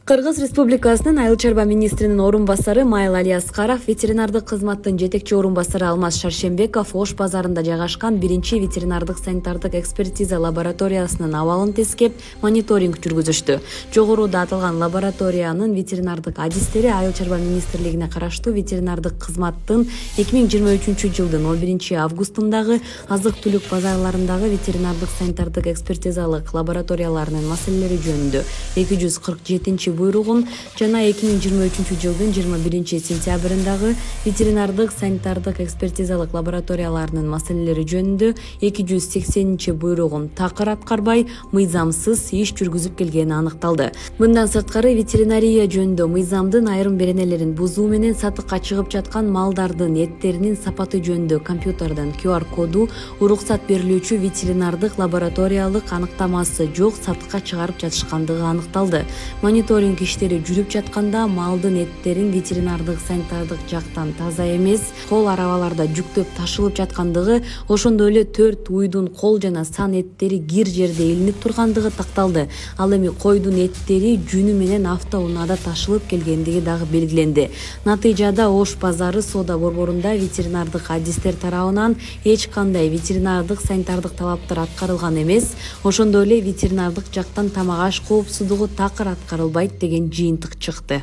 Кыргыз Республикасынын Айыл чарба министринин орун басары Майыл Алиаскаров, ветеринардык кызматтын жетекчи орун басары Алмаз Шаршембеков Ош базарында жайгашкан биринчи ветеринардык санитардык экспертиза лабораториясынын абалын тескеп мониторинг жүргүзүштү. Жогоруда аталган лабораториянын ветеринардык адистери Айыл чарба министрлигине караштуу ветеринардык кызматтын 2023-жылдын 11 августундагы азык-түлүк базарларындагы ветеринардык санитардык экспертизалык лабораторияларынын маселелери жөнүндө 247 буйругун жана 2023-жылдын 21 сентябрындагы ветеринардык санитардык экспертизалык лабораторияларынын маселелери жөнүндө 280 буйругун такыр аткарбай мыйзамсыз иш жүргүзүп келгени аныкталды. Мындан сырткары ветеринария жөнүндө мыйзамдын айрым беренелерин бузуу менен сатыкка чыгып жаткан малдардын эттеринин сапаты жөнүндө компьютерден QR коду уруксат берилүүчү ветеринардык лабораториялык аныктамасы жок сатыкка чыгарып жатышкандыгы аныкталды. Мониторинг иштери жүрүп жатканда малдын эттерин ветеринардык санитардык жактан таза эмес, кол арабаларда жүктөп ташылып жаткандыгы, ошондой эле 4 уйдун кол жана сан эттери кир жерде илинип тургандыгы такталды. Ал эми койдун эттери жүнү менен автоунаада ташылып келгендиги дагы белгиленди. Натыйжада Ош базары соода борборунда ветеринардык адистер тарабынан эч кандай ветеринардык санитардык талаптар аткарылган эмес, ошондой эле ветеринардык жактан тамак аш коопсуздугу такыр аткарылбайт деген жыйынтык чыкты.